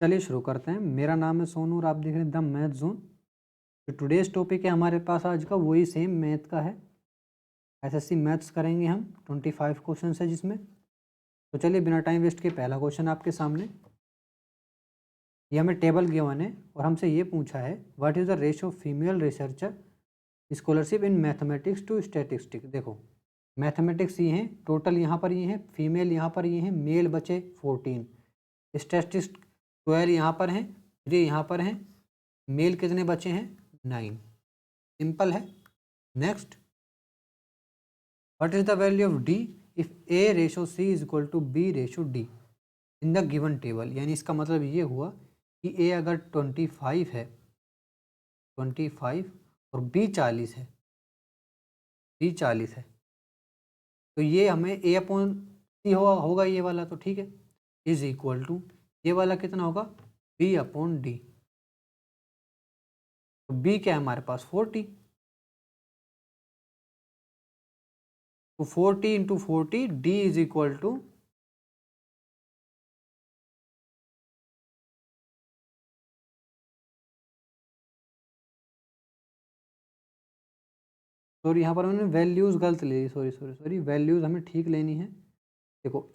चलिए शुरू करते हैं। मेरा नाम है सोनू और आप देख रहे हैं द मैथ जोन। जो टुडेज टॉपिक है हमारे पास आज का वही सेम मैथ का है। एसएससी मैथ्स करेंगे हम। 25 क्वेश्चन है जिसमें। तो चलिए बिना टाइम वेस्ट के पहला क्वेश्चन आपके सामने। ये हमें टेबल गिवन है और हमसे ये पूछा है what is the ratio of female researcher scholarship in mathematics to statistics. देखो मैथमेटिक्स ये हैं, टोटल यहाँ पर ये हैं, फीमेल यहाँ पर ये हैं, मेल बचे 14, स्टैटिस्टिक्स 12 यहाँ पर हैं, 3 यहाँ पर हैं, मेल कितने बचे हैं 9। सिंपल है। Next, what is the value of D if A ratio C is equal to B ratio D in the given table. यानी इसका मतलब ये हुआ कि ए अगर 25 है 25 और बी 40 है, बी 40 है, तो ये हमें ए अपॉन सी होगा ये वाला, तो ठीक है, इज इक्वल टू ये वाला कितना होगा बी अपॉन डी। तो बी क्या है हमारे पास 40, तो 40 into 40 D is equal to sorry यहाँ पर मैंने वैल्यूज़ गलत ले ली, सॉरी वैल्यूज़ हमें ठीक लेनी है। देखो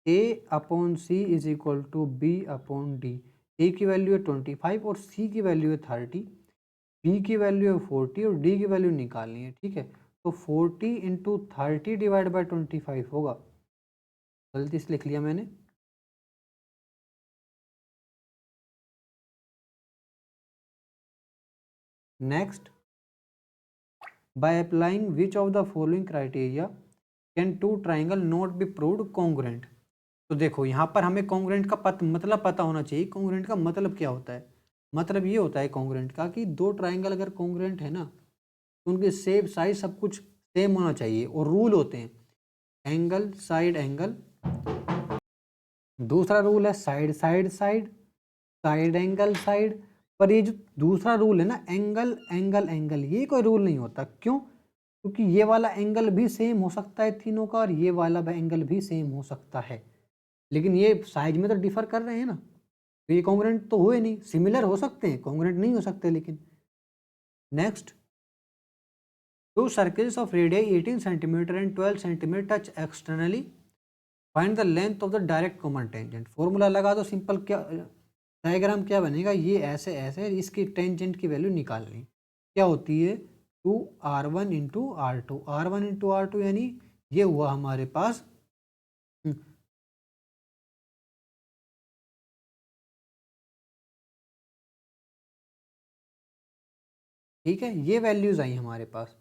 A upon C is equal to B upon D. A की वैल्यू है 25 और सी की वैल्यू है 30, बी की वैल्यू है 40 और डी की वैल्यू निकालनी है, ठीक है। तो 40 इंटू 30 डिवाइड बाई 25 होगा, गलती से लिख लिया मैंने। Next, by applying which of the following criteria can two triangle not be proved congruent. तो देखो यहाँ पर हमें कॉन्ग्रुएंट का मतलब पता होना चाहिए। कॉन्ग्रुएंट का मतलब क्या होता है? मतलब ये होता है कॉन्ग्रुएंट का कि दो ट्राइंगल अगर कॉन्ग्रुएंट है ना तो उनके शेप साइज सब कुछ सेम होना चाहिए। और रूल होते हैं एंगल साइड एंगल, दूसरा रूल है side side side, side angle side. पर ये जो दूसरा रूल है ना एंगल एंगल एंगल, ये कोई रूल नहीं होता। क्यों? क्योंकि ये वाला एंगल भी सेम हो सकता है तीनों का और ये वाला एंगल भी सेम हो सकता है, लेकिन ये साइज में तो डिफर कर रहे हैं ना, तो ये कॉन्ग्रुएंट तो हुए नहीं। सिमिलर हो सकते हैं, कॉन्ग्रुएंट नहीं हो सकते। लेकिन next, to circles of radius 18 centimetre and 12 centimetre touch externally, find the length of the direct common tangent. Formula लगा दो सिंपल। क्या डायग्राम क्या बनेगा? ये ऐसे ऐसे, इसकी टेंजेंट की वैल्यू निकालनी। क्या होती है 2r1 into R2, R1 into R2 यानी ये हुआ हमारे पास ठीक है, ये वैल्यूज आई हमारे पास।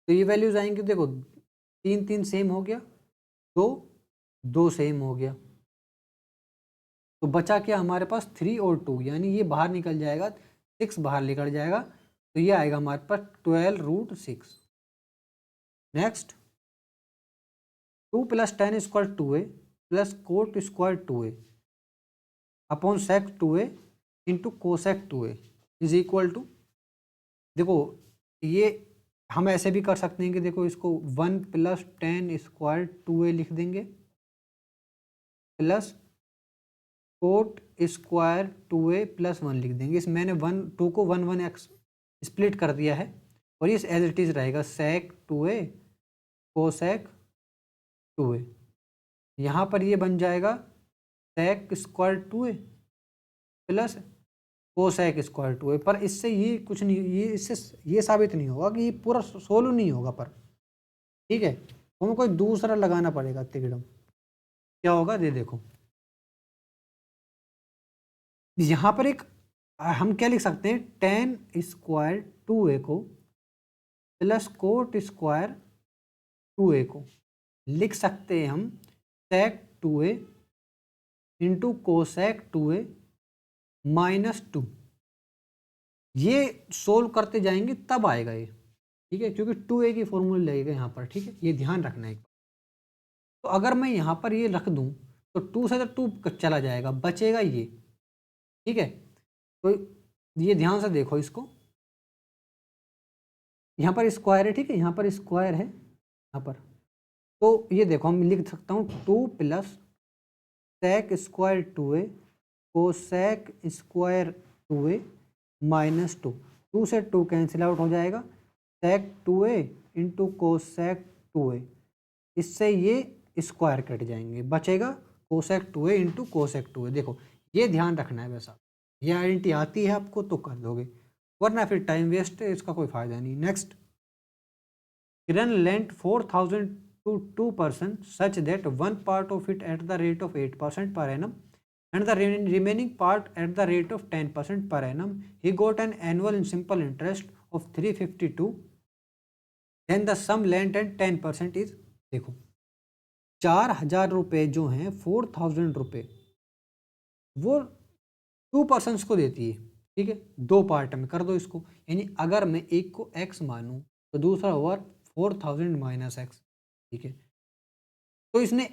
तो ये वैल्यूज आएंगे, देखो 3 3 सेम हो गया, 2 2 सेम हो गया, तो बचा क्या हमारे पास 3 और 2, यानी ये बाहर निकल जाएगा, 6 बाहर निकल जाएगा, तो ये आएगा हमारे पास 12√6। Next, 2 + tan square 2a plus cot square 2a upon sec 2a into cosec 2a is equal to, देखो ये हम ऐसे भी कर सकते हैं कि देखो इसको 1 + tan स्क्वायर 2a लिख देंगे प्लस कोट स्क्वायर 2a + 1 लिख देंगे। इस मैंने 2 को 1 1 x स्प्लिट कर दिया है और ये एज इट इज़ रहेगा सेक 2a कोसेक 2a। यहाँ पर ये बन जाएगा sec square 2a plus cosec square 2a। पर इससे ये कुछ नहीं, ये इससे ये साबित नहीं होगा कि ये पूरा सोल्व नहीं होगा, पर ठीक है, हमें कोई दूसरा लगाना पड़ेगा तिगड़म। क्या होगा ये देखो, यहाँ पर एक हम क्या लिख सकते हैं, tan स्क्वायर 2a को प्लस कोट स्क्वायर 2a को लिख सकते हैं हम sec 2a into cosec 2a -2। ये सोल्व करते जाएंगे तब आएगा ये, ठीक है, क्योंकि 2a की फॉर्मूला लगेगा यहाँ पर, ठीक है, ये ध्यान रखना है। तो अगर मैं यहाँ पर ये रख दूँ तो 2 से तो 2 चला जाएगा, बचेगा ये, ठीक है। तो ये ध्यान से देखो इसको, यहाँ पर स्क्वायर है, ठीक है, यहाँ पर स्क्वायर है यहाँ पर, तो ये देखो हम लिख सकता हूँ 2 + sec square 2a cosec square 2a minus 2, 2 से 2 कैंसिल आउट हो जाएगा, सेक 2a इंटू कोसेक 2a, इससे ये स्क्वायर कट जाएंगे, बचेगा cosec 2a into cosec 2a। देखो ये ध्यान रखना है, वैसा ये आइडेंटिटी आती है आपको तो कर दोगे, वरना फिर टाइम वेस्ट है, इसका कोई फायदा नहीं। Next, Kiran lent 4,000 to 2 person such that one part of it at the rate of 8% per annum and the remaining part at the rate of 10% per annum. He got an annual in simple interest of 352. Then the sum lent and 10% is, देखो 4,000 रुपये जो हैं, 4,000 रुपये वो 2 persons को देती है, ठीक है, 2 पार्ट में कर दो इसको, यानी अगर मैं एक को x मानूं तो दूसरा ओवर 4,000 माइनस एक्स, ठीक है। तो इसने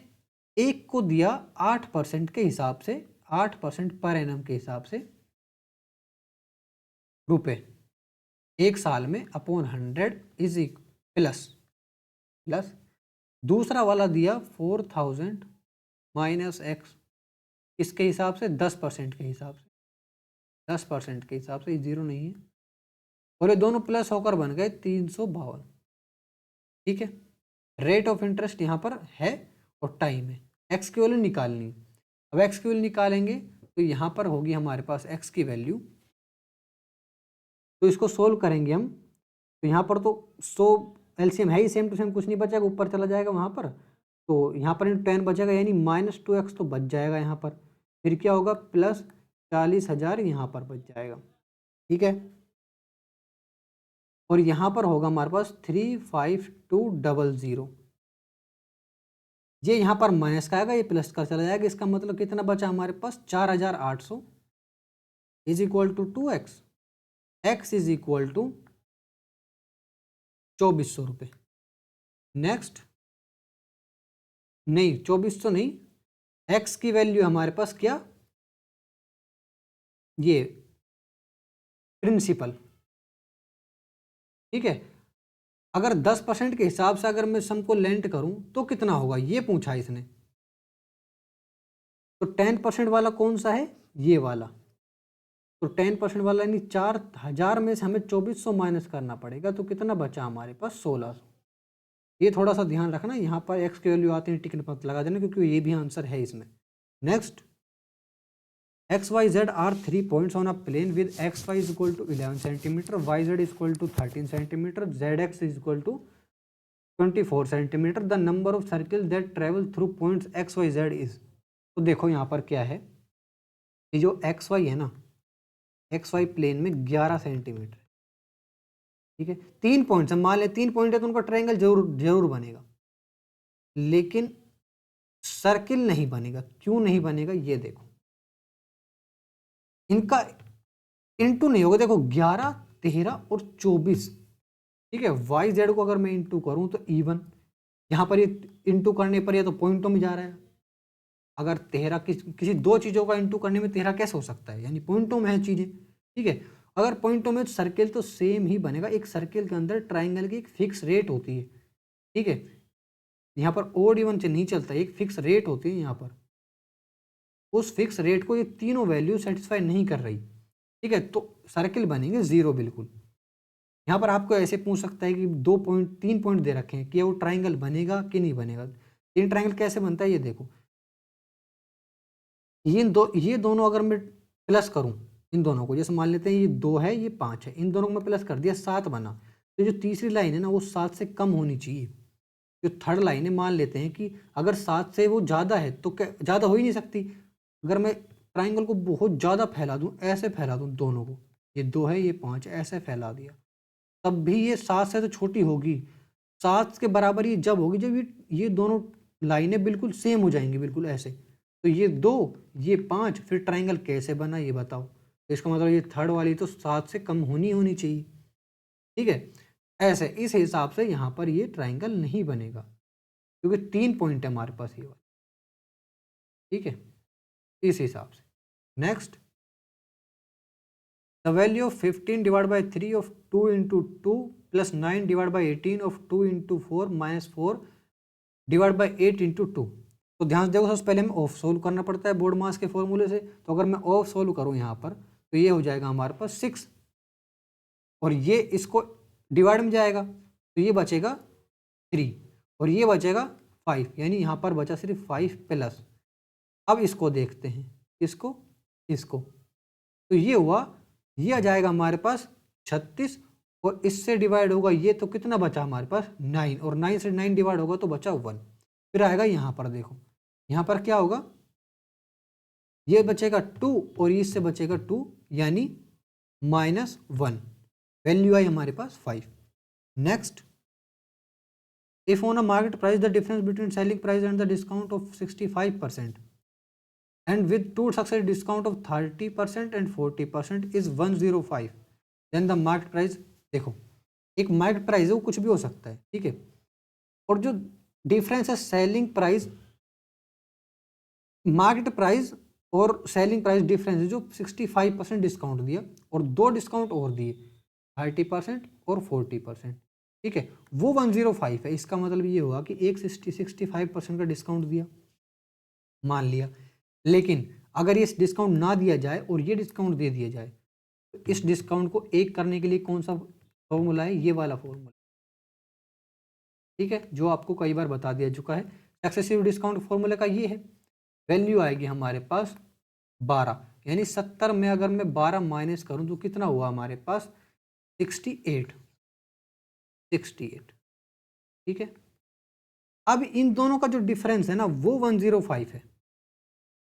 एक को दिया 8% के हिसाब से, 8% पर एनम के हिसाब से रुपए, एक साल में अपॉन 100 इज प्लस प्लस, दूसरा वाला दिया 4,000 माइनस एक्स, इसके हिसाब से 10% के हिसाब से, 10% के हिसाब से, ये जीरो नहीं है, और ये दोनों प्लस होकर बन गए 352, ठीक है। रेट ऑफ इंटरेस्ट यहाँ पर है और टाइम है, एक्स की वैल्यू निकालनी। अब एक्स की वैल्यू निकालेंगे तो यहाँ पर होगी हमारे पास एक्स की वैल्यू, तो इसको सोल्व करेंगे हम, तो यहाँ पर तो 100 एलसीएम है ही, सेम टू सेम कुछ नहीं बचेगा, ऊपर चला जाएगा वहाँ पर, तो यहाँ पर 10 बचेगा, यानी -2x तो बच जाएगा यहाँ पर, फिर क्या होगा प्लस 40,000 यहाँ पर बच जाएगा, ठीक है। और यहाँ पर होगा हमारे पास 35200, ये यहाँ पर माइनस का आएगा, ये प्लस का चला जाएगा, इसका मतलब कितना बचा हमारे पास 4,800 is equal to 2x, x is equal to 2,400 रुपये। नेक्स्ट, नहीं 2,400 नहीं, x की वैल्यू हमारे पास क्या, ये प्रिंसिपल, ठीक है। अगर 10% के हिसाब से अगर मैं सम को लेंट करूं तो कितना होगा, ये पूछा इसने, तो 10% वाला कौन सा है, ये वाला, तो 10% वाला यानी 4,000 में से हमें 2,400 माइनस करना पड़ेगा, तो कितना बचा हमारे पास 1,600। ये थोड़ा सा ध्यान रखना, यहाँ पर एक्स की वैल्यू आती है टिक मत लगा देना, क्योंकि ये भी आंसर है इसमें। Next, XYZ are 3 points on a plane with XY is equal to 11 centimeter, YZ is equal to 13 centimeter, ZX is equal to 24 centimeter. The number of circles that travel through points XYZ is, तो देखो यहाँ पर क्या है, ये जो XY है ना, XY प्लेन में 11 सेंटीमीटर, ठीक है, 3 पॉइंट्स है, मान ले 3 पॉइंट है तो उनका ट्रायंगल जरूर बनेगा, लेकिन सर्किल नहीं बनेगा। क्यों नहीं बनेगा, ये देखो, इनका इंटू नहीं होगा, देखो 11, 13 और 24, ठीक है। वाई जेड को अगर मैं इंटू करूं तो इवन, यहाँ पर ये इंटू करने पर ये तो पॉइंटों में जा रहा है, अगर 13 किसी दो चीज़ों का इंटू करने में 13 कैसे हो सकता है, यानी पॉइंटों में है चीज़ें, ठीक है। अगर पॉइंटों में सर्किल तो सेम ही बनेगा, एक सर्किल के अंदर ट्राइंगल की एक फिक्स रेट होती है, ठीक है, यहाँ पर ओड इवन से नहीं चलता, एक फिक्स रेट होती है यहाँ पर, उस फिक्स रेट को ये तीनों वैल्यू सेटिस्फाई नहीं कर रही, ठीक है, तो सर्किल बनेंगे जीरो बिल्कुल। यहाँ पर आपको ऐसे पूछ सकता है कि 3 पॉइंट दे रखे हैं कि वो ट्राइंगल बनेगा कि नहीं बनेगा। तीन ट्राइंगल कैसे बनता है, ये देखो, ये दोनों अगर मैं प्लस करूँ इन दोनों को, जैसे मान लेते हैं ये 2 है ये 5 है, इन दोनों को मैं प्लस कर दिया 7 बना, तो जो तीसरी लाइन है ना वो 7 से कम होनी चाहिए। जो थर्ड लाइन है, मान लेते हैं कि अगर 7 से वो ज़्यादा है तो क्या ज़्यादा हो ही नहीं सकती, अगर मैं ट्राइंगल को बहुत ज़्यादा फैला दूँ, ऐसे फैला दूँ दोनों को, ये 2 है ये 5 है, ऐसे फैला दिया, तब भी ये 7 से तो छोटी होगी, 7 के बराबर ये जब होगी जब ये दोनों लाइनें बिल्कुल सेम हो जाएंगी, बिल्कुल ऐसे। तो ये 2 ये 5, फिर ट्राइंगल कैसे बना ये बताओ। तो इसका मतलब ये थर्ड वाली तो 7 से कम होनी चाहिए, ठीक है। ऐसे इस हिसाब से यहाँ पर ये ट्राइंगल नहीं बनेगा, क्योंकि 3 पॉइंट है हमारे पास ये वाला, ठीक है, इस हिसाब से। Next, the value of 15 divide by 3 of 2 into 2 plus 9 divide by 18 of 2 into 4 minus 4 divide by 8 into 2। तो ध्यान से देखो, सबसे पहले हमें ऑफ सोल्व करना पड़ता है बोर्ड मास के फॉर्मूले से। तो अगर मैं ऑफ सोल्व करूँ यहाँ पर तो ये हो जाएगा हमारे पास 6, और ये इसको डिवाइड में जाएगा तो ये बचेगा 3 और ये बचेगा 5, यानी यहाँ पर बचा सिर्फ 5 प्लस। अब इसको देखते हैं, इसको तो ये हुआ, ये आ जाएगा हमारे पास 36 और इससे डिवाइड होगा ये, तो कितना बचा हमारे पास 9, और 9 से 9 डिवाइड होगा तो बचा 1। फिर आएगा यहाँ पर, देखो यहाँ पर क्या होगा, ये बचेगा 2 और इससे बचेगा 2, यानी -1। वैल्यू आई हमारे पास 5। Next, if on a market price the difference between selling price and the discount of 65% and with two successive discount of 30% and 40% is 105, then the market price, देखो एक मार्केट प्राइस है वो कुछ भी हो सकता है, ठीक है, और जो डिफरेंस है सेलिंग प्राइस, मार्केट प्राइस और सेलिंग प्राइस डिफरेंस है जो 65% डिस्काउंट दिया और 2 डिस्काउंट और दिए 30% और 40%, ठीक है, वो 105 है। इसका मतलब ये हुआ कि एक 65% का डिस्काउंट दिया, मान लिया, लेकिन अगर ये डिस्काउंट ना दिया जाए और ये डिस्काउंट दे दिया जाए तो इस डिस्काउंट को एक करने के लिए कौन सा फॉर्मूला है, ये वाला फॉर्मूला, ठीक है, जो आपको कई बार बता दिया चुका है। सक्सेसिव डिस्काउंट फॉर्मूले का ये है। वैल्यू आएगी हमारे पास 12, यानी 70 में अगर मैं 12 माइनस करूं तो कितना हुआ हमारे पास 68, ठीक है। अब इन दोनों का जो डिफरेंस है ना वो 105 है,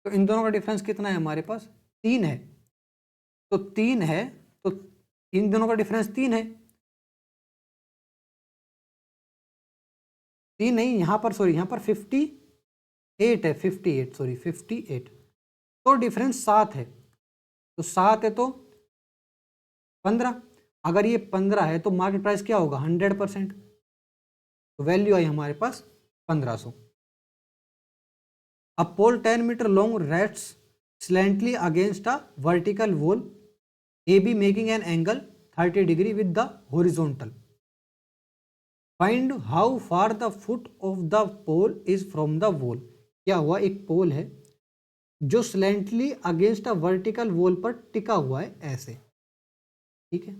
तो इन दोनों का डिफरेंस कितना है हमारे पास 3 है, तो 3 है, तो इन दोनों का डिफरेंस 3 है, 3 नहीं, यहाँ पर सॉरी, यहाँ पर 58 है, 58 सॉरी 58, तो डिफरेंस 7 है, तो 7 है तो 15, अगर ये 15 है तो मार्केट प्राइस क्या होगा 100%, तो वैल्यू आई हमारे पास 1500। A pole 10 meter long rests slantingly against a vertical wall AB making an angle 30 degree with the horizontal. Find how far the foot of the pole is from the wall. क्या हुआ, एक पोल है जो स्लैंटली against a vertical wall पर टिका हुआ है ऐसे, ठीक है,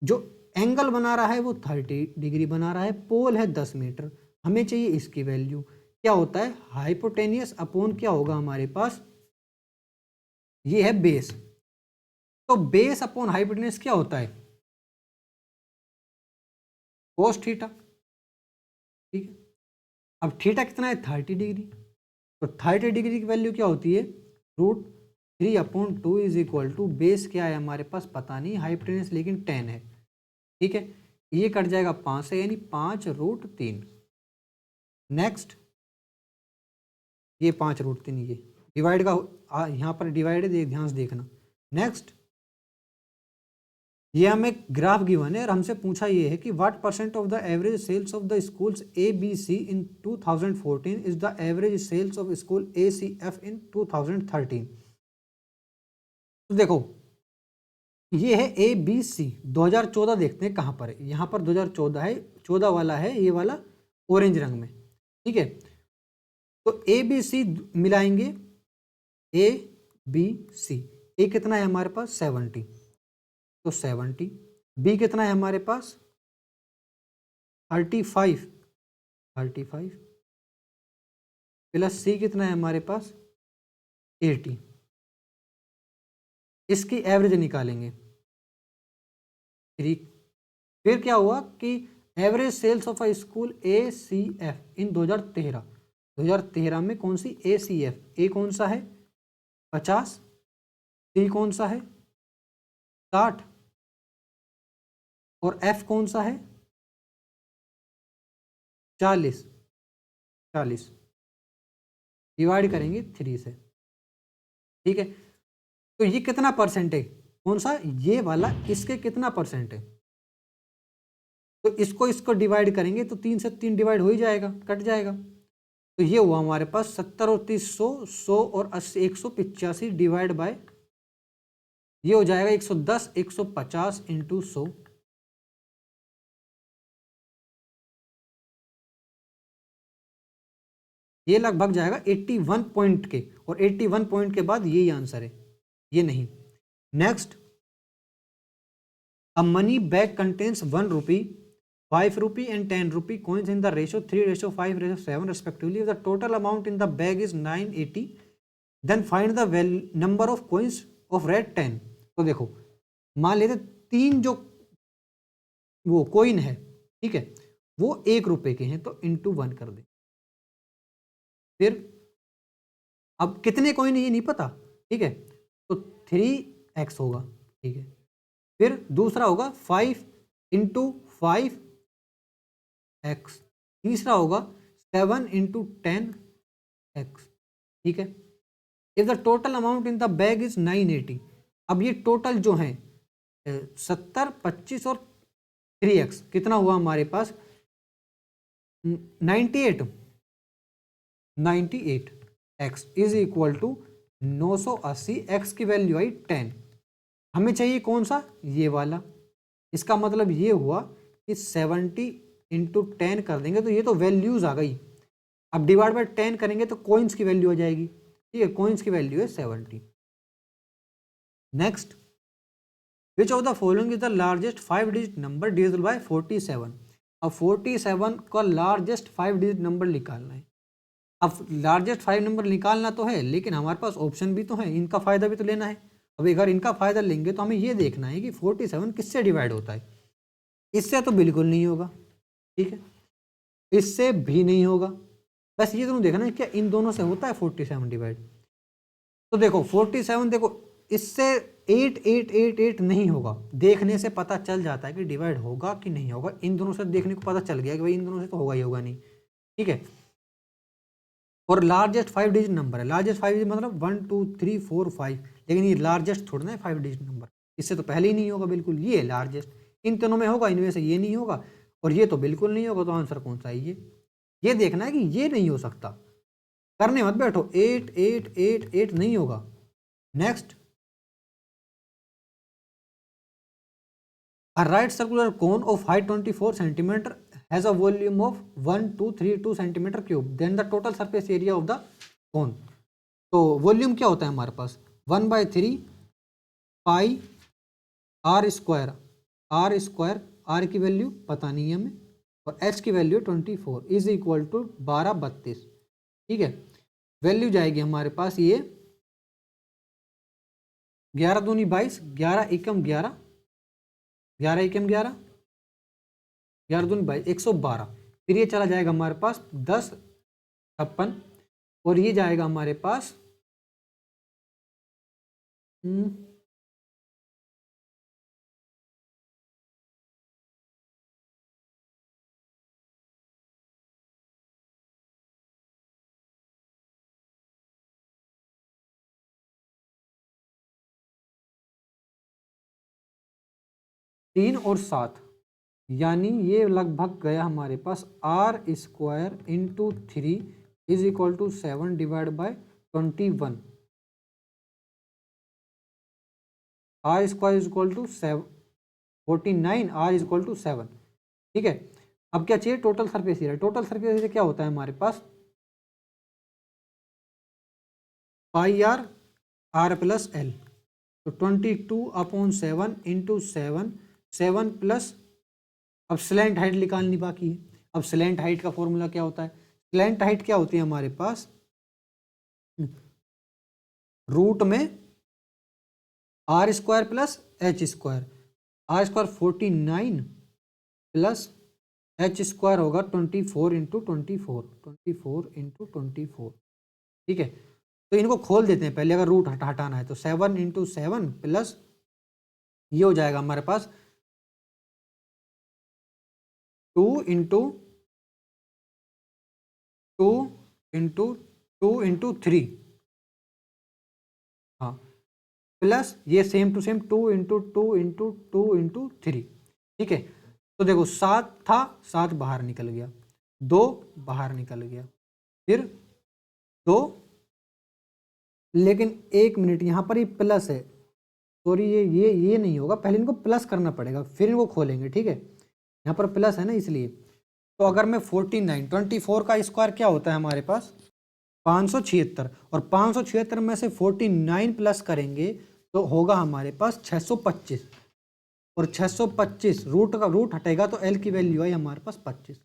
जो एंगल बना रहा है वो 30 डिग्री बना रहा है, पोल है 10 मीटर, हमें चाहिए इसकी वैल्यू। क्या होता है, हाइपोटेनियस अपॉन क्या होगा हमारे पास, ये है बेस, तो बेस अपॉन हाइपोटेनियस क्या होता है कोस थीटा, ठीक है। अब थीटा कितना है 30 डिग्री, तो 30 डिग्री की वैल्यू क्या होती है √3/2 इज इक्वल टू बेस क्या है हमारे पास पता नहीं, हाइपोटेनियस लेकिन 10 है, ठीक है, ये कट जाएगा 5 से, यानी 5√3। नेक्स्ट, ये 5√3, ये डिवाइड का यहाँ पर डिवाइड है, ध्यान से देखना। नेक्स्ट, ये हमें ग्राफ गिवन है और हमसे पूछा ये है कि what percent of the average sales of the schools ABC in 2014 is the average sales of school ACF in 2013। तो देखो ये है ABC 2014, देखते हैं कहाँ पर है, यहाँ पर 2014 है, 14 वाला है ये वाला ऑरेंज रंग में, ठीक है। तो ABC मिलाएंगे, ABC, ए कितना है हमारे पास 70, तो 70, बी कितना है हमारे पास 35 प्लस सी कितना है हमारे पास 80, इसकी एवरेज निकालेंगे 3। फिर क्या हुआ कि average sales of a school ACF in 2013 में कौन सी ACF, ए कौन सा है 50, सी कौन सा है 60 और F कौन सा है 40, डिवाइड करेंगे 3 से, ठीक है। तो ये कितना परसेंट है, कौन सा ये वाला, इसके कितना परसेंट है, तो इसको डिवाइड करेंगे तो 3 से 3 डिवाइड हो ही जाएगा, कट जाएगा, तो ये हुआ हमारे पास 70 और 30 100 और 80 185 डिवाइड बाय, ये हो जाएगा 110 150 इंटू 100, ये लगभग जाएगा 81 पॉइंट के, और 81 पॉइंट के बाद यही आंसर है, ये नहीं। Next, a money bag contains 1 rupee, 5 rupee and 10 rupee coins in the ratio 3:5:7 respectively. If the total amount in the bag is 980, then find the number of coins of red 10. तो देखो, मान लेते 3 जो वो coin है, ठीक है, वो 1 रुपए के हैं, तो इंटू 1 कर दे। फिर अब कितने कॉइन ये नहीं पता, ठीक है, तो 3x होगा, ठीक है। फिर दूसरा होगा 5 इंटू 5x, तीसरा होगा 7 इंटू 10x, ठीक है। If the total amount in the bag is 980, अब ये टोटल जो है 70, 25 और 3x कितना हुआ हमारे पास, 98x is equal to 980, x की वैल्यू आई 10। हमें चाहिए कौन सा, ये वाला। इसका मतलब ये हुआ कि 70 इंटू 10 कर देंगे तो ये तो वैल्यूज आ गई। अब डिवाइड बाय 10 करेंगे तो कॉइन्स की वैल्यू आ जाएगी, ठीक है, कॉइन्स की वैल्यू है 70। Next, which of the following is the largest 5 digit number divisible by 47। अब 47 का लार्जेस्ट 5 डिजिट नंबर निकालना है। अब लार्जेस्ट 5 नंबर निकालना तो है, लेकिन हमारे पास ऑप्शन भी तो है, इनका फायदा भी तो लेना है। अब अगर इनका फायदा लेंगे तो हमें ये देखना है कि 47 किससे डिवाइड होता है। इससे तो बिल्कुल नहीं होगा, ठीक है, इससे भी नहीं होगा, बस ये दोनों देखना है क्या इन दोनों से होता है 47 डिवाइड। तो देखो 47, देखो इससे 8 8 8 8 नहीं होगा, देखने से पता चल जाता है कि डिवाइड होगा कि नहीं होगा। इन दोनों से देखने को पता चल गया कि भाई इन दोनों से तो होगा ही होगा नहीं, ठीक है। और लार्जेस्ट 5 डिजिट नंबर है, लार्जेस्ट 5 डिजिट मतलब 1 2 3 4 5, लेकिन ये लार्जेस्ट थोड़ा ना है 5 डिजिट नंबर, इससे तो पहले ही नहीं होगा बिल्कुल, ये है लार्जेस्ट। इन तीनों में होगा, इनमें से ये नहीं होगा और ये तो बिल्कुल नहीं होगा, तो आंसर कौन सा है, ये देखना है कि ये नहीं हो सकता। करने मत बैठो, 8 8 8 8 नहीं होगा। Next, a right circular cone of height 24 centimeter has a volume of 1232 centimeter cube, then the total surface area of the cone. तो वॉल्यूम क्या होता है हमारे पास, 1/3 पाई आर स्क्वायर, आर की वैल्यू पता नहीं है हमें, और एच की वैल्यू 24 इज इक्वल टू 1232, ठीक है। वैल्यू जाएगी हमारे पास ये 11 दूनी 22, 11 एकम 11, 11 एकम 11, 11 दूनी 22, 112। फिर ये चला जाएगा हमारे पास 10 56, और ये जाएगा हमारे पास 3 और 7, यानी ये लगभग गया हमारे पास R square into 3 is equal to 7 divide by 21, R square is equal to 49, R is equal to 7, ठीक है। अब क्या चाहिए, total surface area. Total surface area क्या होता है हमारे पास, pi R, R plus L, तो 22/7 इंटू 7 प्लस, अब स्लैंट हाइट निकालनी बाकी है। अब स्लैंट हाइट का फॉर्मूला क्या होता है, स्लैंट हाइट क्या होती है हमारे पास, रूट में R square plus H square, R square 49 plus H square होगा 24 इंटू 24 इंटू 24, ठीक है। तो इनको खोल देते हैं पहले, अगर रूट हटाना है तो 7 इंटू 7 प्लस ये हो जाएगा हमारे पास 2 इंटू 2 इंटू 2 इंटू 3, हाँ, प्लस ये same to same 2 into 2 into 2 into 3, ठीक है। तो देखो 7 था, 7 बाहर निकल गया, 2 बाहर निकल गया, फिर 2, लेकिन 1 मिनट यहाँ पर ही प्लस है, सॉरी ये नहीं होगा, पहले इनको प्लस करना पड़ेगा फिर इनको खोलेंगे, ठीक है। यहाँ पर प्लस है ना इसलिए। तो अगर मैं 24 का स्क्वायर क्या होता है हमारे पास, 576, और 576 में से 49 प्लस करेंगे तो होगा हमारे पास 625, और 625 रूट हटेगा तो एल की वैल्यू आई हमारे पास 25।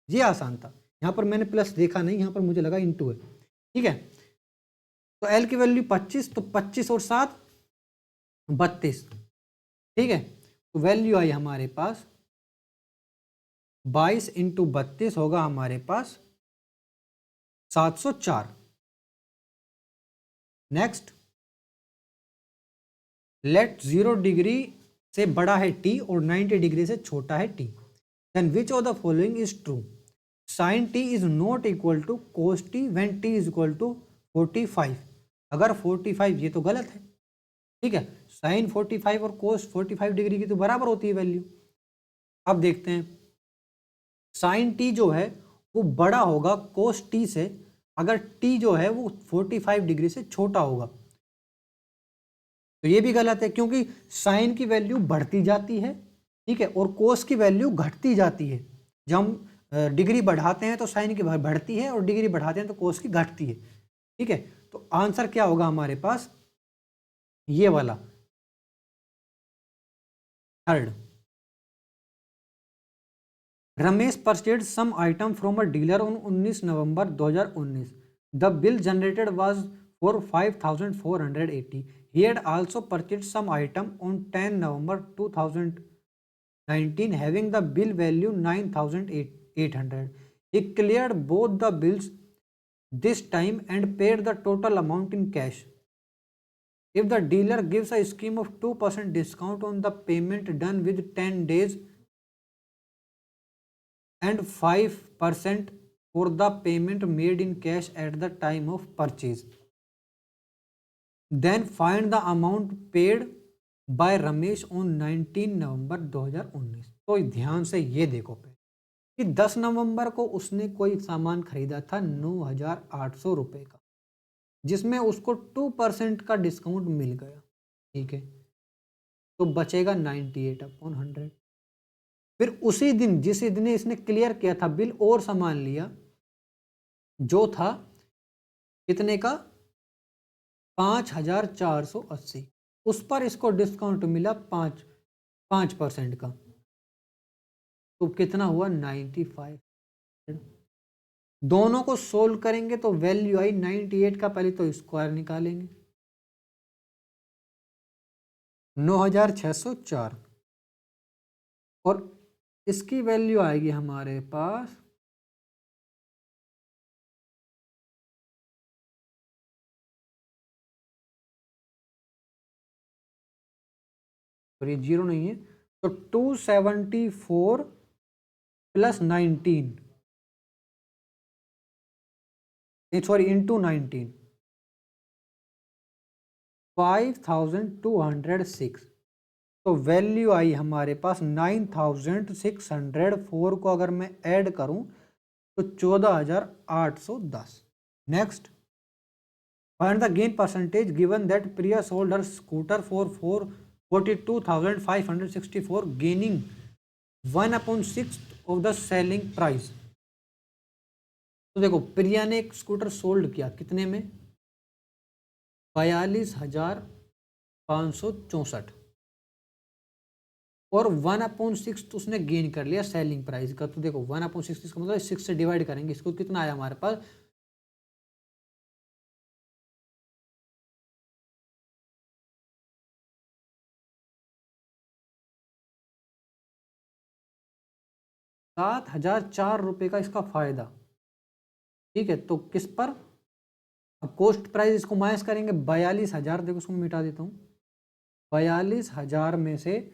ये आसान था, यहाँ पर मैंने प्लस देखा नहीं, यहाँ पर मुझे लगा इंटू है। ठीक है, तो एल की वैल्यू 25, तो 25 और 7 32। ठीक है, तो वैल्यू आई हमारे पास 22 इंटू 32 होगा हमारे पास 704। नेक्स्ट, लेट 0 डिग्री से बड़ा है टी और 90 डिग्री से छोटा है T, then which of the following is true? Sine T is not equal to cos T when T is equal to 45। अगर 45, ये तो गलत है। ठीक है, साइन 45 और कोस 45 डिग्री की तो बराबर होती है वैल्यू। अब देखते हैं, साइन टी जो है वो बड़ा होगा कोस टी से अगर टी जो है वो 45 डिग्री से छोटा होगा। तो ये भी गलत है, क्योंकि साइन की वैल्यू बढ़ती जाती है, ठीक है, और कोस की वैल्यू घटती जाती है। जब हम डिग्री बढ़ाते हैं तो साइन की बढ़ती है, और डिग्री बढ़ाते हैं तो कोस की घटती है। ठीक है, तो आंसर क्या होगा हमारे पास? ये वाला, third. Ramesh purchase some item from a dealer on 19 November 2019। The bill generated was for 5480। He had also purchased some item on 10 November 2019 having the bill value 9800. He cleared both the bills this time and paid the total amount in cash. If the dealer gives a scheme of 2% discount on the payment done with 10 days and 5% for the payment made in cash at the time of purchase, then find the amount paid by Ramesh on 19 November 2019। तो ध्यान से ये देखो पे कि 10 नवंबर को उसने कोई सामान खरीदा था 9800 रुपये का, जिसमें उसको 2% का डिस्काउंट मिल गया। ठीक है, तो बचेगा 98/100। फिर उसी दिन जिस दिन इसने क्लियर किया था बिल और सामान लिया जो था कितने का? 5480। उस पर इसको डिस्काउंट मिला 5% का, तो कितना हुआ? 95। दोनों को सोल्व करेंगे तो वैल्यू आई 98 का, पहले तो स्क्वायर निकालेंगे 9604, और इसकी वैल्यू आएगी हमारे पास और ये जीरो नहीं है, तो 274 प्लस 19, सॉरी इंटू 19, 5206। तो वैल्यू आई हमारे पास 9604 को अगर मैं ऐड करूं तो 14810। Next, find the gain percentage given that Priya sold her scooter for 42,564 gaining 1/6 of the selling price. तो देखो, प्रिया ने एक स्कूटर सोल्ड किया कितने में? 42,564, और 1/6 तो उसने गेन कर लिया सेलिंग प्राइस का। तो देखो 1/6 इसका मतलब 6 से डिवाइड करेंगे इसको, कितना आया हमारे पास? 7,004 रुपये का इसका फायदा। ठीक है, तो किस पर? अब कॉस्ट प्राइस इसको माइनस करेंगे 42,000, देखो उसको मिटा देता हूँ। 42,000 में से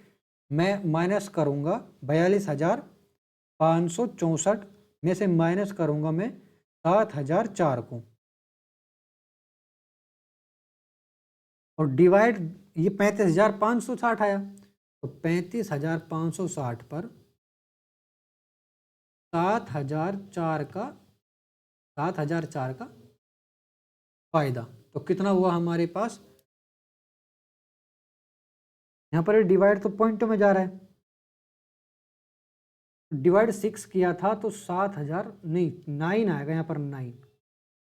मैं माइनस करूँगा 42,564 में से माइनस करूँगा मैं 7,004 को, और डिवाइड, ये 35,560 आया, तो 35,560 पर 7,004 का फायदा, तो कितना हुआ हमारे पास? यहाँ पर डिवाइड तो पॉइंट में जा रहा है, डिवाइड 6 किया था तो 7,000 नहीं 9 आएगा यहाँ पर 9।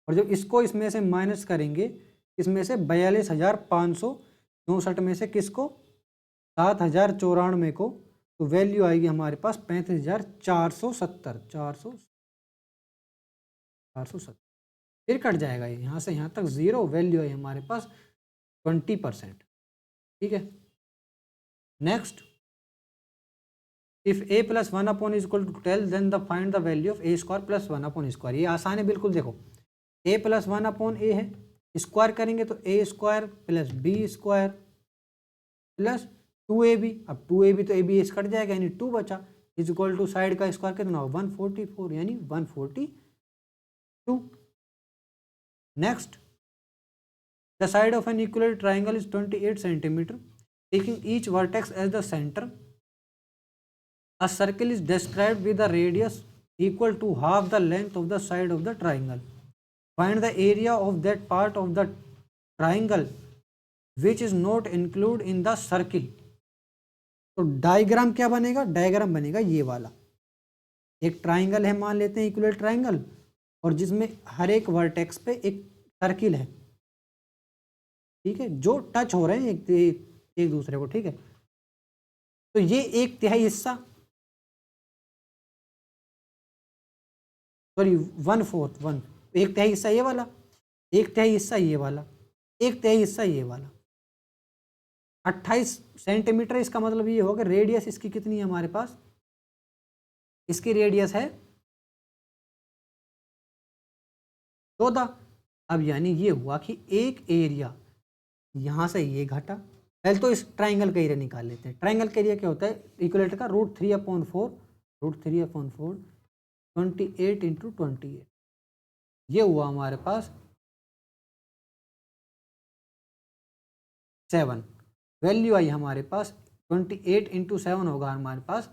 और जब इसको इसमें से माइनस करेंगे, इसमें से 42,564 में से किसको, 7,094 को, तो वैल्यू आएगी हमारे पास 35,470, 470। फिर कट जाएगा ये, यहाँ से यहाँ तक 0, वैल्यू है हमारे पास 20%। ठीक है, next, if a + 1/= 12 then the find the value of a² + 1/²। ये आसान है बिल्कुल। देखो a + 1/a है, स्क्वायर करेंगे तो a² + b² + 2ab। अब 2ab तो ab कट जाएगा यानी 2 बचा, = साइड का स्क्वायर कितना होगा 144 यानी 142। Next, the side of an equilateral triangle is 28 centimetre, taking each vertex as the centre, a circle is described with a radius equal to half the length of the side of the triangle. Find the area of that part of the triangle which is not included in the circle. तो diagram क्या बनेगा, diagram बनेगा ये वाला। एक triangle है, मान लेते हैं इक्विलेटरल ट्राइंगल, और जिसमें हर एक वर्टेक्स पे एक सर्किल है, ठीक है, जो टच हो रहे हैं एक दूसरे को। ठीक है, तो ये 1/3 हिस्सा, सॉरी 1/4, 1/3 हिस्सा ये वाला, 1/3 हिस्सा ये वाला, 1/3 हिस्सा ये वाला, 28 सेंटीमीटर। इसका मतलब ये होगा रेडियस इसकी कितनी है हमारे पास, इसकी रेडियस है 14। अब यानी ये हुआ कि एक एरिया यहाँ से ये घटा। पहले तो इस ट्राइंगल का एरिया निकाल लेते हैं। ट्राइंगल का एरिया क्या होता है, इक्विलेटर का √3/4, √3/4 28 × 28, ये हुआ हमारे पास 7। वैल्यू आई हमारे पास 28 × 7 होगा हमारे पास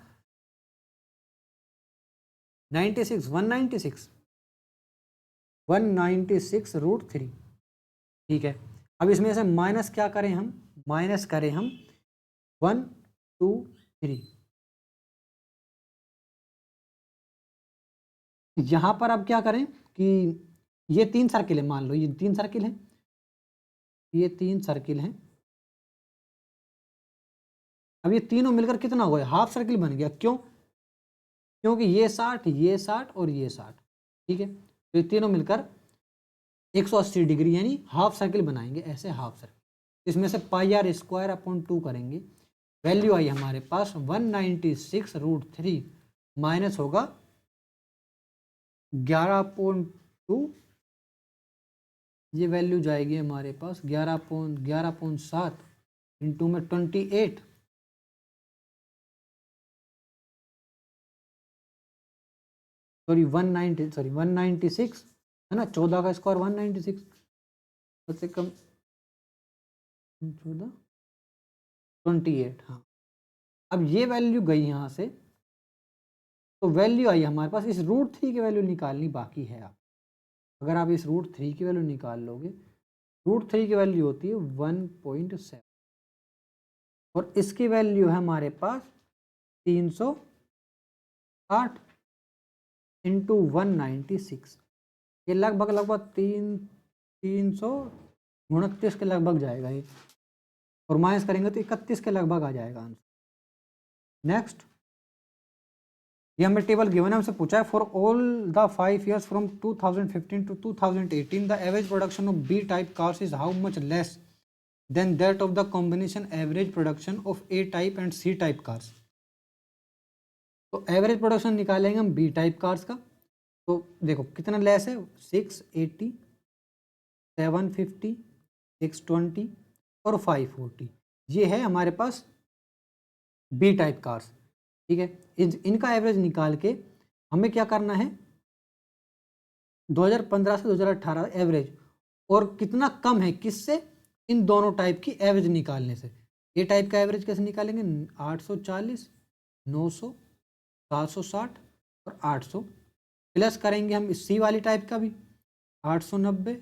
96, 196 √3। ठीक है, अब इसमें से माइनस क्या करें हम, माइनस करें हम 1 2 3। यहाँ पर अब क्या करें कि ये 3 सर्किल है, मान लो ये 3 सर्किल हैं, ये 3 सर्किल हैं। अब ये तीनों मिलकर कितना हुआ है, हाफ सर्किल बन गया। क्यों, क्योंकि ये 60, ये 60 और ये 60। ठीक है, तो ये तीनों मिलकर 180 डिग्री यानी हाफ सर्किल बनाएंगे, ऐसे हाफ सर्किल। इसमें से πr² करेंगे, वैल्यू आई हमारे पास 196 √3 माइनस होगा 11.2, ये वैल्यू जाएगी हमारे पास 11.7 इंटू में 28, सॉरी 196 है ना, 14 का स्क्वायर 196, सबसे कम 14 28। हाँ, अब ये वैल्यू गई यहाँ से, तो वैल्यू आई हमारे पास। इस √3 की वैल्यू निकालनी बाकी है। आप अगर आप इस √3 की वैल्यू निकाल लोगे, √3 की वैल्यू होती है 1.7 और इसकी वैल्यू है हमारे पास 308 इंटू 196। ये लगभग 329 के लगभग जाएगा ये, और माइनस करेंगे तो 31 के लगभग आ जाएगा आंसर। नेक्स्ट, ये हमें टेबल गिवन है, हमसे पूछा है for all the 5 years from 2015 to 2018 the average production of B type cars is how much less than that of the combination average production of A type and C type cars. तो average production निकालेंगे हम B type cars का, तो देखो कितना less है, 680, 750, 620 और 540, ये है हमारे पास बी टाइप कार्स। ठीक है, इनका एवरेज निकाल के हमें क्या करना है, 2015 से 2018 एवरेज, और कितना कम है किससे, इन दोनों टाइप की एवरेज निकालने से। ये टाइप का एवरेज कैसे निकालेंगे, 840, 900, 760 और 800, प्लस करेंगे हम इस सी वाली टाइप का भी 890,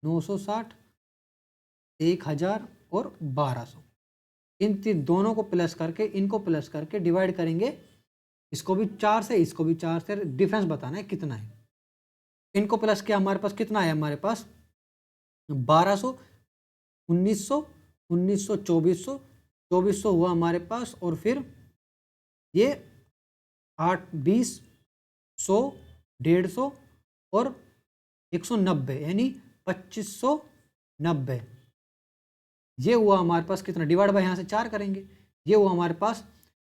960, 1000 और 1200। इन दोनों को प्लस करके, इनको प्लस करके डिवाइड करेंगे, इसको भी 4 से, इसको भी 4 से, डिफरेंस बताना है कितना है। इनको प्लस किया, हमारे पास कितना है, हमारे पास 1200, 1900, 1900, 2400, 2400 हुआ हमारे पास, और फिर ये 8, 20, 100, 150 और 190, यानी 2590। ये हुआ हमारे पास कितना, डिवाइड बाय यहाँ से 4 करेंगे, ये हुआ हमारे पास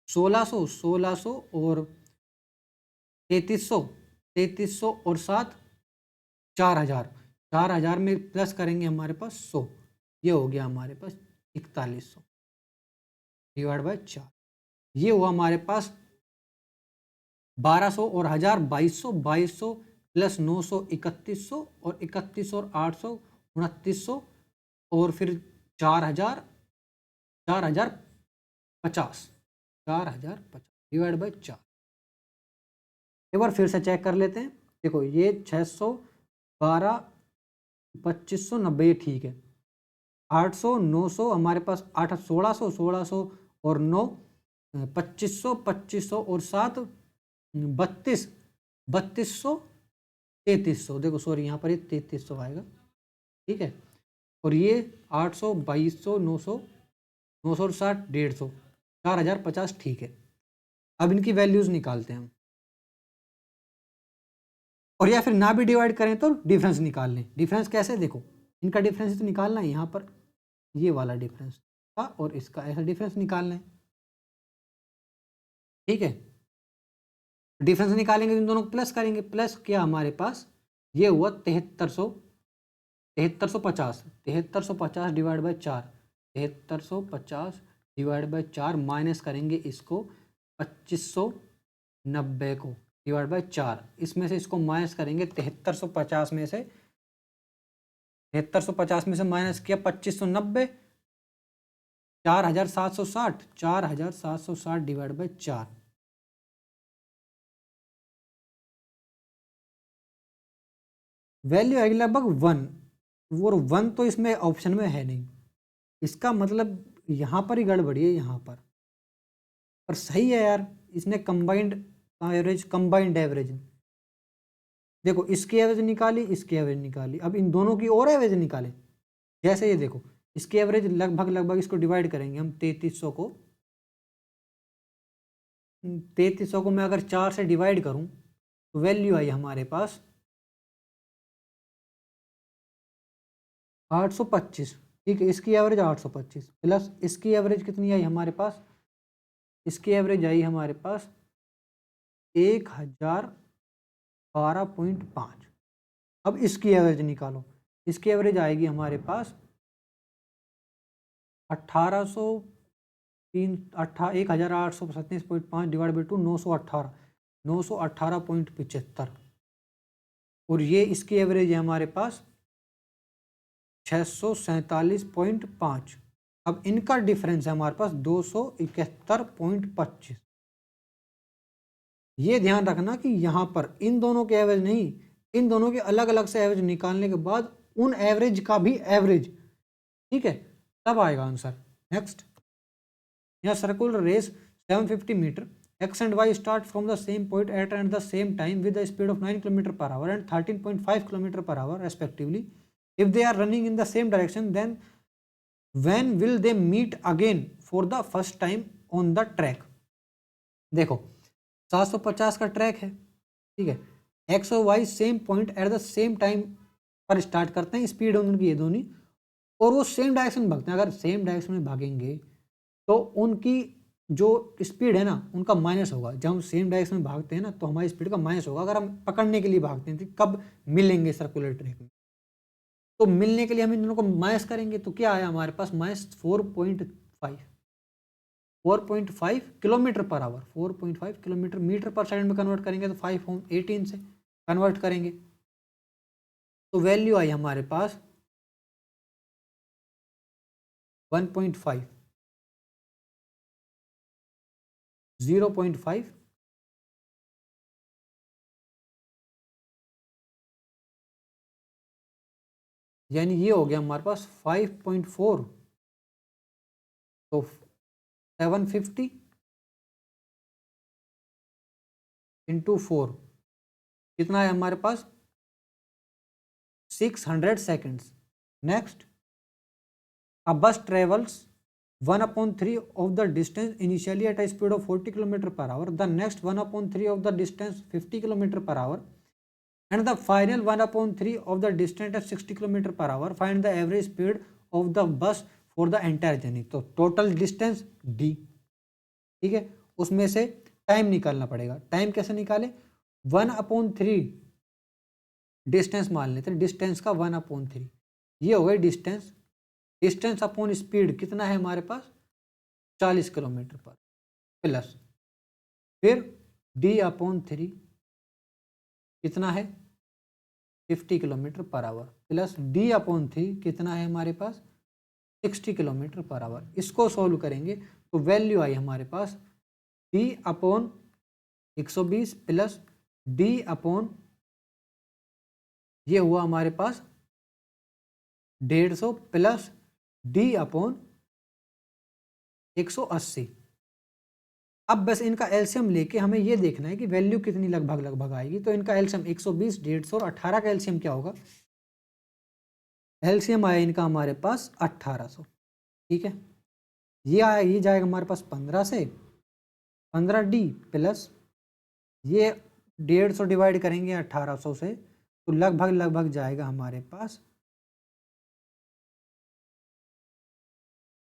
1600, 1600 और 3300, 3300 और 7, 4000, 4000 में प्लस करेंगे हमारे पास 100, ये हो गया हमारे पास 4100 डिवाइड बाय 4। ये हुआ हमारे पास 1200 और 1000, 2200, 2200 प्लस 900, 3100 और 3100 और 800, 2900 और फिर 4000, 4050, 4050 डिवाइड बाय 4। एक बार फिर से चेक कर लेते हैं। देखो ये 600, 12, 2590, ये ठीक है। 800, 900 हमारे पास 8, 1600, 1600 और 9, 2500, 2500 और 7, 32, 3200, 3300। देखो सॉरी, यहाँ पर ये 3300 आएगा, ठीक है। और ये 800, 2200, 900, 900 और 60, 150, 4050, ठीक है। अब इनकी वैल्यूज निकालते हैं हम, और या फिर ना भी डिवाइड करें तो डिफरेंस निकाल लें। डिफरेंस कैसे, देखो इनका डिफरेंस तो निकालना है, यहाँ पर ये वाला डिफरेंस का और इसका ऐसा डिफरेंस निकालना है, ठीक है। डिफरेंस निकालेंगे तो इन दोनों को प्लस करेंगे, प्लस किया हमारे पास ये हुआ 7300, 7350, 7350 divide by 4, 7350 divide by 4, minus करेंगे इसको 2590 को डिवाइड बाय 4, इसमें से इसको माइनस करेंगे 7350 में से, 7350 में से माइनस किया 2590, 4760, 4760 डिवाइड बाय 4। वैल्यू आएगी लगभग 1, और 1 तो इसमें ऑप्शन में है नहीं, इसका मतलब यहाँ पर ही गड़बड़ी है, यहाँ पर सही है यार, इसने कंबाइंड एवरेज, कंबाइंड एवरेज, देखो इसकी एवरेज निकाली, इसकी एवरेज निकाली, अब इन दोनों की और एवरेज निकाले। जैसे ये देखो, इसकी एवरेज लगभग लगभग, इसको डिवाइड करेंगे हम 3300 को, 3300 को मैं अगर 4 से डिवाइड करूं तो वैल्यू आई हमारे पास 825, ठीक है। इसकी एवरेज 825 प्लस इसकी एवरेज कितनी आई हमारे पास, इसकी एवरेज आई हमारे पास 1012.5। अब इसकी एवरेज निकालो, इसकी एवरेज आएगी हमारे पास 1800, 1837.5 डिवाइड बाई 2, 918, 918.75, और ये इसकी एवरेज है हमारे पास 647.5। अब इनका डिफरेंस है हमारे पास 271.25। ये ध्यान रखना कि यहाँ पर इन दोनों के एवरेज नहीं, इन दोनों के अलग अलग से एवरेज निकालने के बाद उन एवरेज का भी एवरेज, ठीक है, तब आएगा आंसर। नेक्स्ट, यहाँ circular race 750 metre, x and y start from the same point at and the same time with a speed of 9 km per hour and 13.5 km per hour respectively. If they are running in the same direction, then when will they meet again for the first time on the track? देखो 750 का track है, ठीक है, X और Y same point at the same time पर start करते हैं, speed उनकी ये दोनों, और वो सेम डायरेक्शन में भागते हैं। अगर सेम डायरेक्शन में भागेंगे तो उनकी जो स्पीड है ना, उनका माइनस होगा। जब हम सेम डायरेक्शन में भागते हैं ना तो हमारी स्पीड का माइनस होगा। अगर हम पकड़ने के लिए भागते हैं तो कब मिलेंगे सर्कुलर ट्रैक में, तो मिलने के लिए हम इन दोनों को माइनस करेंगे, तो क्या आया हमारे पास minus 4.5 kilometre per hour, 4.5 kilometre, metre per second में कन्वर्ट करेंगे तो 5 हम 18 से कन्वर्ट करेंगे, तो वैल्यू आई हमारे पास 1.5, 0.5, यानी ये हो गया हमारे पास 5.4, तो 750 इंटू 4 कितना है हमारे पास 600 seconds. Next, a bus travels 1/3 of the distance initially at a speed of 40 km per hour. The next 1/3 of the distance 50 km per hour. And the final 1/3 of the distance at 60 km per hour. Find the average speed of the bus for the entire journey. तो total distance d, ठीक है, उसमें से time निकालना पड़ेगा। Time कैसे निकाले? 1/3 distance मान लेते हैं, डिस्टेंस का 1/3 ये हो गई डिस्टेंस। डिस्टेंस अपॉन स्पीड कितना है हमारे पास? 40 किलोमीटर पर, प्लस फिर d/3 कितना है? 50 kilometre per our, plus d/3 कितना है हमारे पास? 60 किलोमीटर पर आवर। इसको सॉल्व करेंगे तो वैल्यू आई हमारे पास d/120 प्लस d/ ये हुआ हमारे पास 150 प्लस d/180। अब बस इनका एलसीएम लेके हमें ये देखना है कि वैल्यू कितनी लगभग आएगी। तो इनका एलसीएम 120, 150 और 18 का एलसीएम क्या होगा? एलसीएम आया इनका हमारे पास 1800, ठीक है। ये आया, ये जाएगा हमारे पास 15 से, 15d प्लस ये 150 डिवाइड करेंगे 1800 से, तो लगभग जाएगा हमारे पास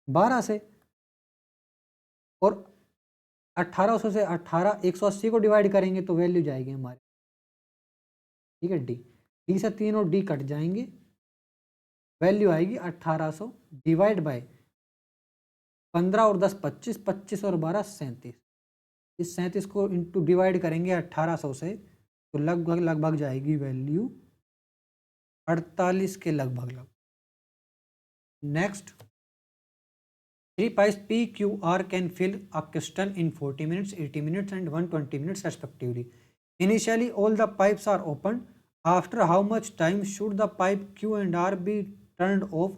12 से, और 1800 से 180 को डिवाइड करेंगे तो वैल्यू जाएगी हमारे, ठीक है, डी से 3 और डी कट जाएंगे, वैल्यू आएगी 1800 डिवाइड बाय 15 और 10 25, 25 और 12 37। इस 37 को इंटू डिवाइड करेंगे 1800 से तो लगभग जाएगी वैल्यू 48 के लगभग। Next, 3 pipes PQR can fill a crystal in 40 minutes, 80 minutes and 120 minutes respectively. Initially, all the pipes are opened. After how much time should the pipe Q and R be turned off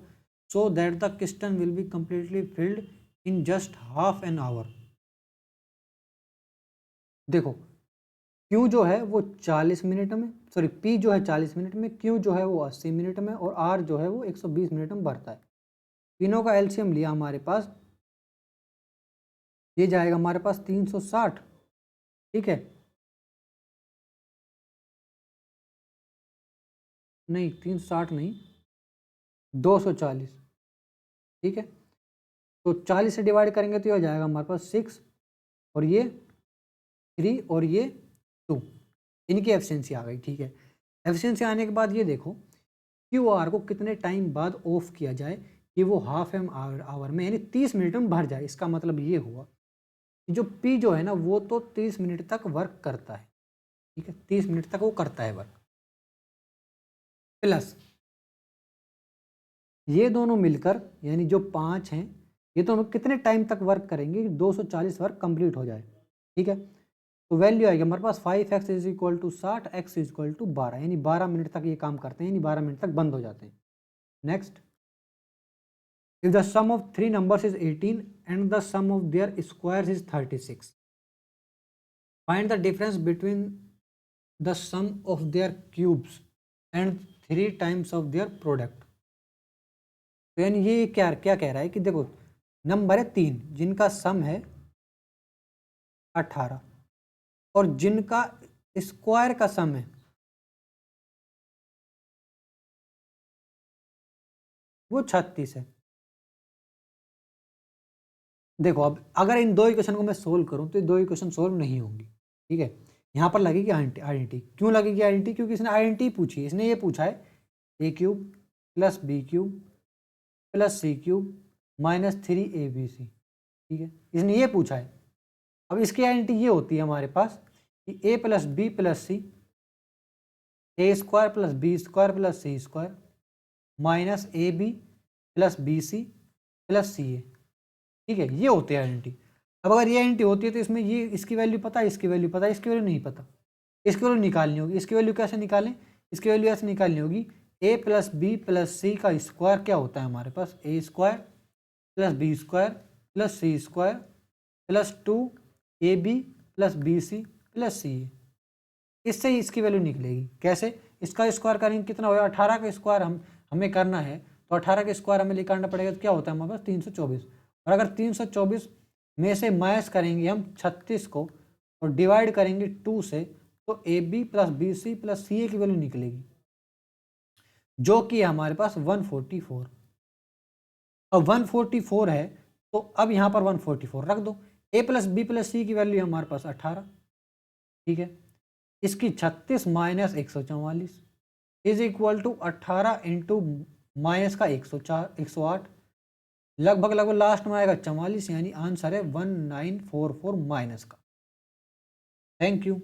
so that the crystal will be completely filled in just half an hour? देखो, Q जो है वो 40 minute में, sorry P जो है 40 minute में, Q जो है वो 80 मिनट में और R जो है वो 120 मिनट में भरता है। तीनों का एलसीएम लिया हमारे पास, ये जाएगा हमारे पास 360, ठीक है, नहीं 360 नहीं, 240, ठीक है। तो 40 से डिवाइड करेंगे तो ये हो जाएगा हमारे पास 6 और ये 3 और ये 2, इनकी एफिशिएंसी आ गई, ठीक है। एफिशिएंसी आने के बाद ये देखो QR को कितने टाइम बाद ऑफ किया जाए कि वो हाफ एन आवर में यानी 30 मिनट में भर जाए। इसका मतलब ये हुआ कि जो P जो है ना वो तो 30 मिनट तक वर्क करता है, ठीक है, 30 मिनट तक वो करता है वर्क, प्लस ये दोनों मिलकर यानी जो 5 हैं ये दोनों कितने टाइम तक वर्क करेंगे कि 240 वर्क कंप्लीट हो जाए, ठीक है। तो वैल्यू आएगी हमारे पास 5x is equal to 60, x is equal to 12, यानी 12 मिनट तक ये काम करते हैं, यानी 12 मिनट तक बंद हो जाते हैं। Next, if the sum of 3 numbers is 18 and the sum of their squares is 36, find the difference between the sum of their cubes and 3 times of their product। तो यानी ये क्या क्या कह रहा है कि देखो नंबर है 3 जिनका सम है 18 और जिनका स्क्वायर का सम है वो 36 है। देखो अब अगर इन दो इक्वेशन को मैं सोल्व करूं तो ये दो इक्वेशन सोल्व नहीं होंगी, ठीक है। यहाँ पर लगेगी आइडेंटिटी। क्यों लगेगी आइडेंटिटी? क्योंकि इसने आइडेंटिटी पूछी है, इसने ये पूछा है a³ plus b³ plus c³ minus 3abc, ठीक है, इसने ये पूछा है। अब इसकी आइडेंटिटी ये होती है हमारे पास कि a plus B plus C, A square plus B square plus C square minus A B plus B C plus C A, ठीक है, ये होती है आइडेंटिटी। अब अगर ये आइडेंटिटी होती है तो इसमें ये इसकी वैल्यू पता है, इसकी वैल्यू पता है, इसकी वैल्यू नहीं पता, इसकी वैल्यू निकालनी होगी। इसकी वैल्यू कैसे निकालें? इसकी वैल्यू ऐसे निकालनी होगी a plus B plus C का स्क्वायर क्या होता है हमारे पास, A square plus B square plus C square plus 2ab plus B C plus C A. इससे ही इसकी वैल्यू निकलेगी। कैसे? इसका स्क्वायर करेंगे कितना होगा, 18 का स्क्वायर हमें करना है, तो 18 का स्क्वायर हमें निकालना पड़ेगा, तो क्या होता है हमारे पास 324। और अगर 324 में से माइनस करेंगे हम 36 को और डिवाइड करेंगे 2 से, तो A B plus B C plus C A की वैल्यू निकलेगी, जो कि हमारे पास 144। अब 144 है, तो अब यहाँ पर 144 रख दो। A plus B plus C की वैल्यू हमारे पास 18, ठीक है। इसकी 36 minus 144 is equal to 18 into minus का 108, लगभग लगभग लास्ट में आएगा 44, यानी आंसर है 1944 माइनस का। Thank you.